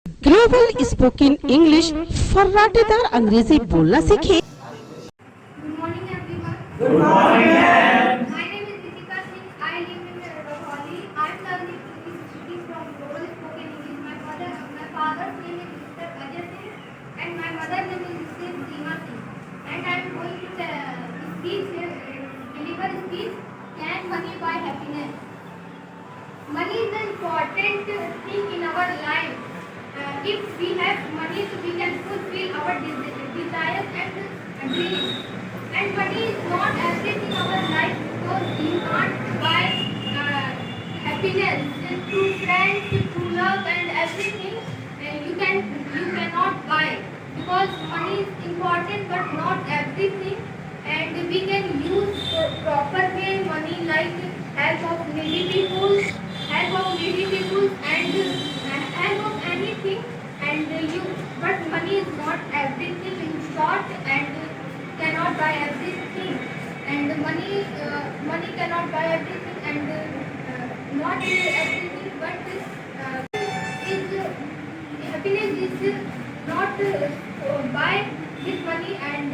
Global spoken English फर्राटेदार अंग्रेजी बोलना सीखे। Good morning, everyone. Good morning. My name is Ritika Singh. I live in Rohali. I am learning English speaking from Global Spoken English. My father's name is Mr. Ajay Singh, and my mother's name is Mrs. Seema Singh. And I am going to deliver speech. Can money buy happiness? Money is an important thing in our life. If we have money, so we can fulfill our desires and dreams. And money is not everything in our life because you can't buy happiness through friends, through love, and everything. You cannot buy because money is important but not everything. And we can use proper way money like help of needy people, and help of anything. But money is not everything in short, and cannot buy everything. And money cannot buy everything, and not everything. But is happiness is not buy with money, and